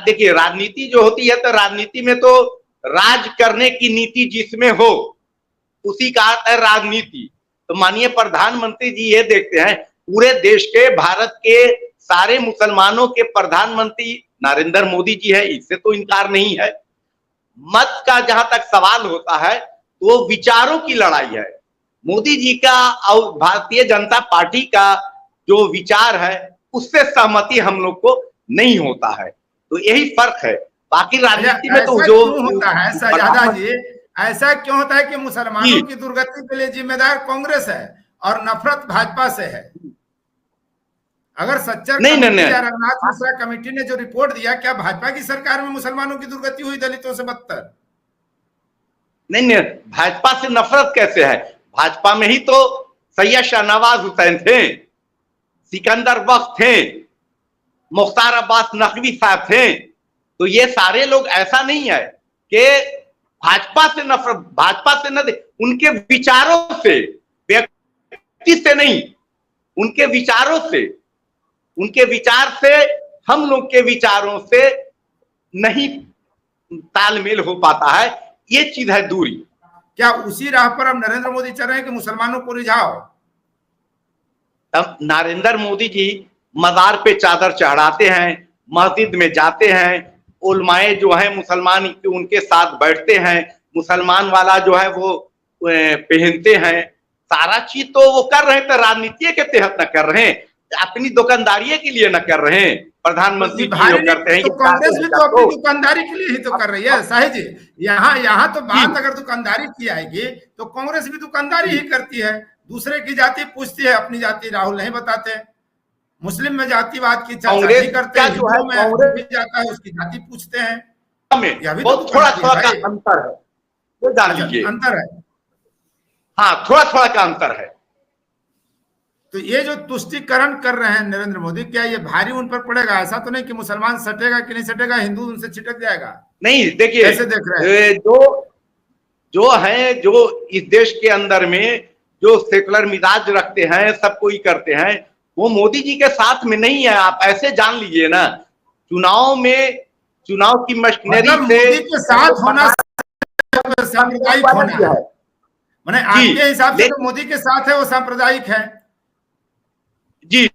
देखिए राजनीति जो होती है तो राजनीति में तो राज करने की नीति जिसमें हो उसी का अर्थ है राजनीति। तो माननीय प्रधानमंत्री जी ये देखते हैं पूरे देश के भारत के सारे मुसलमानों के प्रधानमंत्री नरेंद्र मोदी जी है, इससे तो इनकार नहीं है। मत का जहां तक सवाल होता है तो वो विचारों की लड़ाई है। मोदी जी का और भारतीय जनता पार्टी का जो विचार है उससे सहमति हम लोग को नहीं होता है, तो यही फर्क है। बाकी राजनीति में तो जो होता है शहजादा जी, ऐसा क्यों होता है कि मुसलमानों की दुर्गति के लिए जिम्मेदार कांग्रेस है और नफरत भाजपा से है? अगर सच्चर रघुनाथ मिश्रा कमेटी ने जो रिपोर्ट दिया, क्या भाजपा की सरकार में मुसलमानों की दुर्गति हुई दलितों से बदतर? नहीं, भाजपा से नफरत कैसे है? भाजपा में ही तो सैयद शाहनवाज हुसैन थे, सिकंदर बख्श थे, मुख्तार अब्बास नकवी साहब थे। तो ये सारे लोग, ऐसा नहीं है कि भाजपा से नफरत, भाजपा से न, उनके विचारों से, व्यक्ति से नहीं, उनके विचारों से, उनके विचार से हम लोग के विचारों से नहीं तालमेल हो पाता है, ये चीज है दूरी। क्या उसी राह पर अब नरेंद्र मोदी चल रहे हैं कि मुसलमानों को रिझाओ? तब नरेंद्र मोदी जी मजार पे चादर चढ़ाते हैं, मस्जिद में जाते हैं, उलमाए जो है मुसलमान उनके साथ बैठते हैं, मुसलमान वाला जो है वो पहनते हैं, सारा चीज तो वो कर रहे हैं। तो राजनीति के तहत न कर रहे हैं, अपनी दुकानदारी के लिए न कर रहे हैं। प्रधानमंत्री जी करते हैं, तो कांग्रेस भी तो अपनी दुकानदारी के लिए ही तो कर रही है साहिब जी। यहाँ तो बात अगर दुकानदारी की आएगी तो कांग्रेस भी दुकानदारी ही करती है, दूसरे की जाति पूछती है, अपनी जाति राहुल नहीं बताते। मुस्लिम में जातिवाद की चर्चा नहीं करते, हिंदुओं में कांग्रेस जाता है उसकी जाति पूछते हैं। यह भी तो थोड़ा थोड़ा का अंतर है, वो जान लीजिए, अंतर है। हाँ, थोड़ा थोड़ा का अंतर है। तो ये जो तुष्टिकरण कर रहे हैं नरेंद्र मोदी, क्या ये भारी उन पर पड़ेगा? ऐसा तो नहीं कि मुसलमान सटेगा कि नहीं सटेगा, हिंदू उनसे छिटक जाएगा? नहीं, देखिए कैसे देख रहे हैं? जो इस देश के अंदर में जो सेकुलर मिजाज रखते हैं, सब कोई करते हैं, वो मोदी जी के साथ में नहीं है। आप ऐसे जान लीजिए ना, चुनाव की मशीनरी से मोदी के साथ होना सांप्रदायिक होना है। माने आपके हिसाब से तो मोदी के साथ है वो सांप्रदायिक है? जी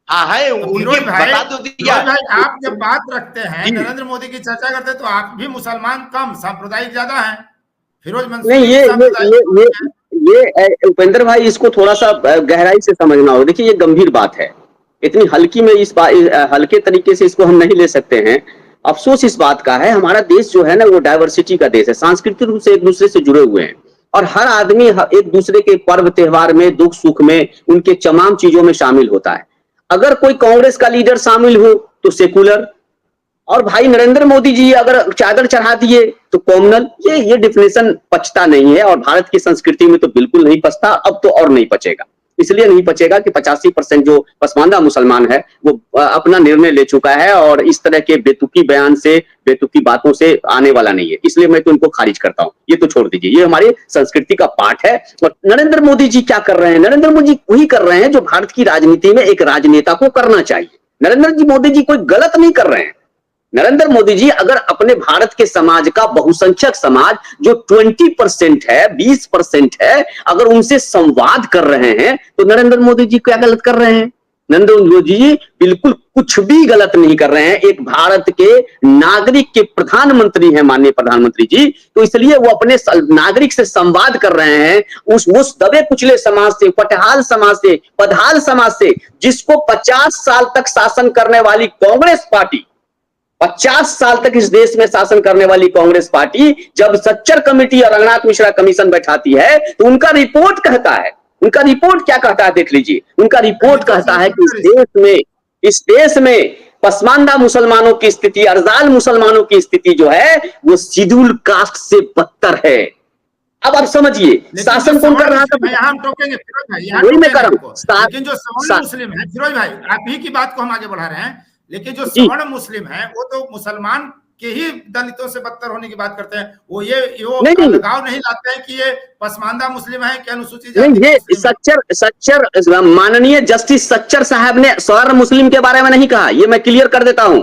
हाँ है। फिरोज भाई, आप जब बात रखते हैं, नरेंद्र मोदी की चर्चा करते हैं, तो आप भी मुसलमान कम, सांप्रदायिक ज्यादा है। फिरोज नहीं, ये उपेंद्र भाई, इसको थोड़ा सा गहराई से समझना होगा। देखिए, ये गंभीर बात है, इतनी हल्की में हल्के तरीके से इसको हम नहीं ले सकते हैं। अफसोस इस बात का है, हमारा देश जो है ना वो डाइवर्सिटी का देश है, सांस्कृतिक रूप से एक दूसरे से जुड़े हुए हैं और हर आदमी एक दूसरे के पर्व त्योहार में, दुख सुख में, उनके तमाम चीजों में शामिल होता है। अगर कोई कांग्रेस का लीडर शामिल हो तो सेकुलर, और भाई नरेंद्र मोदी जी अगर चादर चढ़ा दिए तो कॉमनल। ये डिफिनेशन पचता नहीं है और भारत की संस्कृति में तो बिल्कुल नहीं पचता, अब तो और नहीं पचेगा। इसलिए नहीं पचेगा कि 85% जो पसमानदा मुसलमान है वो अपना निर्णय ले चुका है और इस तरह के बेतुकी बयान से, बेतुकी बातों से आने वाला नहीं है। इसलिए मैं तो इनको खारिज करता हूं, ये तो छोड़ दीजिए, ये हमारी संस्कृति का पाठ है। और नरेंद्र मोदी जी क्या कर रहे हैं? नरेंद्र मोदी वही कर रहे हैं जो भारत की राजनीति में एक राजनेता को करना चाहिए। नरेंद्र मोदी जी कोई गलत नहीं कर रहे हैं। नरेंद्र मोदी जी अगर अपने भारत के समाज का, बहुसंख्यक समाज जो 20% है, 20% है, अगर उनसे संवाद कर रहे हैं तो नरेंद्र मोदी जी क्या गलत कर रहे हैं? नरेंद्र मोदी जी बिल्कुल कुछ भी गलत नहीं कर रहे हैं। एक भारत के नागरिक के प्रधानमंत्री हैं, माननीय प्रधानमंत्री जी, तो इसलिए वो अपने नागरिक से संवाद कर रहे हैं उस दबे कुचले समाज से, पटहाल समाज से, पदहाल समाज से, जिसको 50 साल तक शासन करने वाली कांग्रेस पार्टी, 50 साल तक इस देश में शासन करने वाली कांग्रेस पार्टी जब सच्चर कमेटी और रघुनाथ मिश्रा कमीशन बैठाती है तो उनका रिपोर्ट कहता है, उनका रिपोर्ट क्या कहता है देख लीजिए। उनका रिपोर्ट कहता है कि इस देश में पसमानदा मुसलमानों की स्थिति, अर्जाल मुसलमानों की स्थिति जो है वो शेड्यूल कास्ट से बदतर है। अब आप समझिए शासन कौन कर रहा था? यहाँ हम टोकेंगे फिरोज भाई, लेकिन जो सवर्ण मुस्लिम है, फिरोज भाई आप ही की बात को हम आगे बढ़ा रहे हैं, लेकिन जो सवर्ण मुस्लिम है वो तो मुसलमान के ही दलितों से बदतर होने की बात करते हैं। वो लगाव नहीं लाते हैं कि ये पसमानदा मुस्लिम है कि अनुसूचित जाति। ये सच्चर माननीय जस्टिस सच्चर साहब ने सवर्ण मुस्लिम के बारे में नहीं कहा, ये मैं क्लियर कर देता हूं।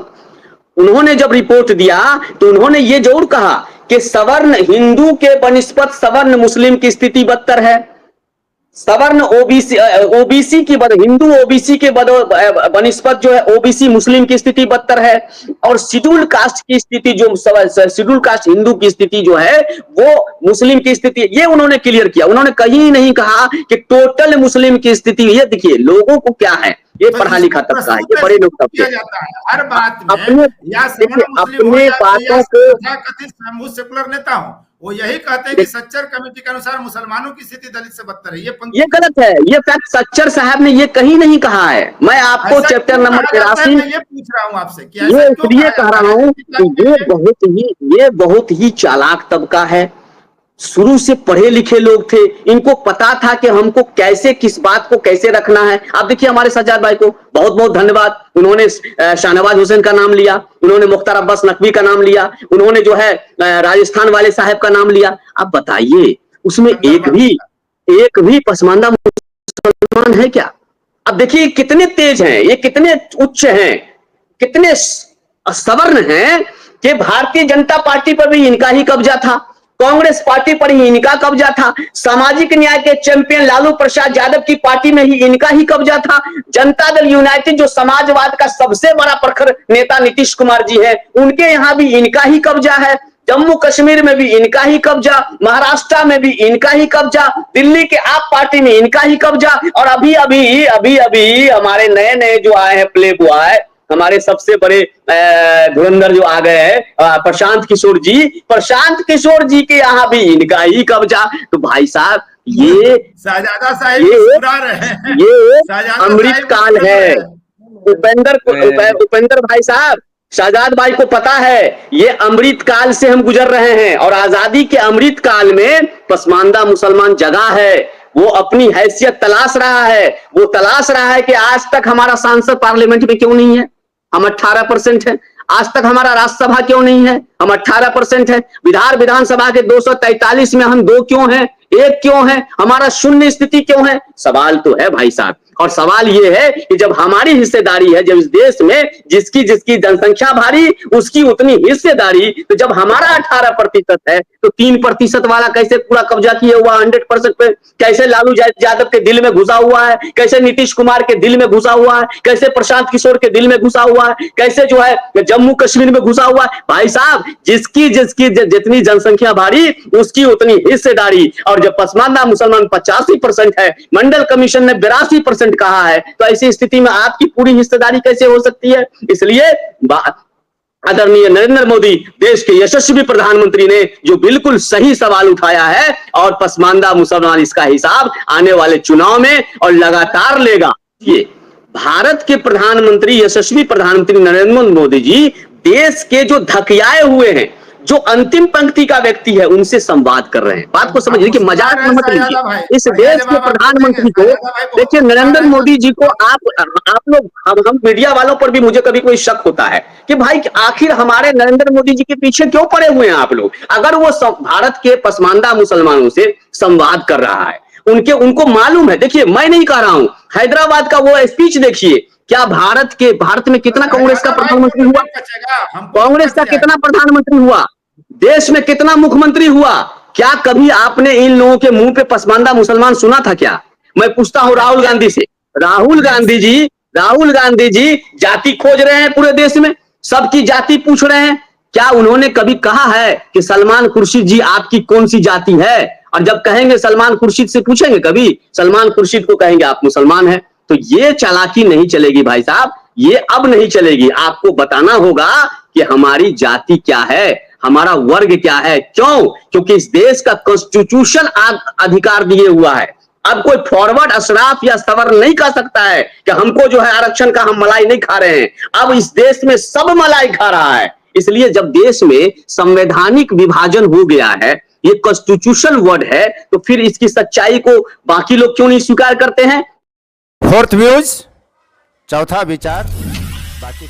उन्होंने जब रिपोर्ट दिया तो उन्होंने ये जरूर कहा कि सवर्ण हिंदू के बनिस्पत सवर्ण मुस्लिम की स्थिति बदतर है, सवर्ण ओबीसी की हिंदू ओबीसी के बनिस्पत जो है ओबीसी मुस्लिम की स्थिति बदतर है, और शेड्यूल कास्ट की स्थिति जो शेड्यूल कास्ट हिंदू की स्थिति जो है वो मुस्लिम की स्थिति, ये उन्होंने क्लियर किया। उन्होंने कहीं नहीं कहा कि टोटल मुस्लिम की स्थिति। ये देखिए लोगों को क्या है, ये तो पढ़ा लिखा तबका है, ये बड़े लोग किया तबके जाता है हर बात में, अपने या सवर्ण मुस्लिम हो अपने या बातों को कथित सेकुलर नेता हो, वो यही कहते हैं कि सच्चर कमेटी के अनुसार मुसलमानों की स्थिति दलित से बदतर है। ये गलत है, ये फैक्ट सच्चर साहब ने ये कहीं नहीं कहा है। मैं आपको चैप्टर नंबर 83 ये पूछ रहा हूं आपसे कि ये इसलिए कह रहा हूं कि ये बहुत ही चालाक तबका है, शुरू से पढ़े लिखे लोग थे, इनको पता था कि हमको कैसे किस बात को कैसे रखना है। आप देखिए हमारे सज्जाद भाई को बहुत बहुत धन्यवाद, उन्होंने शाहनवाज हुसैन का नाम लिया, उन्होंने मुख्तार अब्बास नकवी का नाम लिया, उन्होंने जो है राजस्थान वाले साहब का नाम लिया। आप बताइए उसमें एक भी पसमानदा मुसलमान है क्या? अब देखिए कितने तेज हैं, ये कितने उच्च हैं, कितने सवर्ण हैं कि भारतीय जनता पार्टी पर भी इनका ही कब्जा था, कांग्रेस पार्टी पर ही इनका कब्जा था, सामाजिक न्याय के चैंपियन लालू प्रसाद यादव की पार्टी में ही इनका ही कब्जा था, जनता दल यूनाइटेड जो समाजवाद का सबसे बड़ा प्रखर नेता नीतीश कुमार जी है उनके यहां भी इनका ही कब्जा है, जम्मू कश्मीर में भी इनका ही कब्जा, महाराष्ट्र में भी इनका ही कब्जा, दिल्ली के आप पार्टी में इनका ही कब्जा, और अभी अभी हमारे नए नए जो आए हैं प्ले बॉय, हमारे सबसे बड़े धुरंधर जो आ गए हैं प्रशांत किशोर जी के यहाँ भी इनका ही कब्जा। तो भाई साहब ये शाहजादा साहब ये अमृत काल है। उपेंद्र भाई साहब, शाहजाद भाई को पता है ये अमृत काल से हम गुजर रहे हैं, और आजादी के अमृत काल में पसमानदा मुसलमान जगा है, वो अपनी हैसियत तलाश रहा है, वो तलाश रहा है कि आज तक हमारा सांसद पार्लियामेंट में क्यों नहीं है, हम 18% है, आज तक हमारा राज्यसभा क्यों नहीं है, हम 18% है, विधानसभा के 243 में हम 2 क्यों हैं, 1 क्यों है, हमारा शून्य स्थिति क्यों है? सवाल तो है भाई साहब, और सवाल ये है कि जब हमारी हिस्सेदारी है, जब इस देश में जिसकी जनसंख्या भारी उसकी उतनी हिस्सेदारी, तो जब हमारा 18% है तो 3% वाला कैसे पूरा कब्जा किया हुआ 100% पे, कैसे लालू यादव के दिल में घुसा हुआ है, कैसे नीतीश कुमार के दिल में घुसा हुआ है, कैसे प्रशांत किशोर के दिल में घुसा हुआ है, कैसे जो है जम्मू कश्मीर में घुसा हुआ है। भाई साहब जिसकी जितनी जनसंख्या भारी उसकी उतनी हिस्सेदारी, और जब पसमानदा मुसलमान 85% है, मंडल कमीशन ने 82% कहा है, तो ऐसी स्थिति में आपकी पूरी हिस्सेदारी कैसे हो सकती है? इसलिए आदरणीय नरेंद्र मोदी देश के यशस्वी प्रधानमंत्री ने जो बिल्कुल सही सवाल उठाया है, और पसमानदा मुसलमान इसका हिसाब आने वाले चुनाव में और लगातार लेगा। ये भारत के प्रधानमंत्री यशस्वी प्रधानमंत्री नरेंद्र मोदी जी देश के जो धकियाए हुए हैं, जो अंतिम पंक्ति का व्यक्ति है, उनसे संवाद कर रहे हैं। बात को समझिए कि मजाक मत लीजिए। इस देश के प्रधानमंत्री को देखिए, नरेंद्र मोदी जी को आप लोग हम मीडिया वालों पर भी मुझे कभी कोई शक होता है कि भाई आखिर हमारे नरेंद्र मोदी जी के पीछे क्यों पड़े हुए हैं आप लोग? अगर वो भारत के पसमानदा मुसलमानों से संवाद कर रहा है, उनको मालूम है। देखिए मैं नहीं कह रहा हूं, हैदराबाद का वो स्पीच देखिए, क्या भारत में कितना कांग्रेस का प्रधानमंत्री हुआ, कांग्रेस का कितना प्रधानमंत्री हुआ, देश में कितना मुख्यमंत्री हुआ? क्या कभी आपने इन लोगों के मुंह पे पसमानदा मुसलमान सुना था क्या? मैं पूछता हूं राहुल गांधी से, राहुल गांधी जी जाति खोज रहे हैं पूरे देश में, सबकी जाति पूछ रहे हैं, क्या उन्होंने कभी कहा है कि सलमान खुर्शीद जी आपकी कौन सी जाति है? और जब कहेंगे सलमान खुर्शीद से पूछेंगे कभी, सलमान खुर्शीद को कहेंगे आप मुसलमान हैं। तो ये चालाकी नहीं चलेगी भाई साहब, ये अब नहीं चलेगी। आपको बताना होगा कि हमारी जाति क्या है, हमारा वर्ग क्या है। क्यों? क्योंकि इस देश का कॉन्स्टिट्यूशन अधिकार दिए हुआ है। अब कोई फॉरवर्ड अशराफ या सवर्ण नहीं कह सकता है कि हमको जो है आरक्षण का हम मलाई नहीं खा रहे हैं। अब इस देश में सब मलाई खा रहा है। इसलिए जब देश में संवैधानिक विभाजन हो गया है, ये कॉन्स्टिट्यूशन वर्ड है, तो फिर इसकी सच्चाई को बाकी लोग क्यों नहीं स्वीकार करते हैं? फोर्थ व्यूज, चौथा विचार, बाकी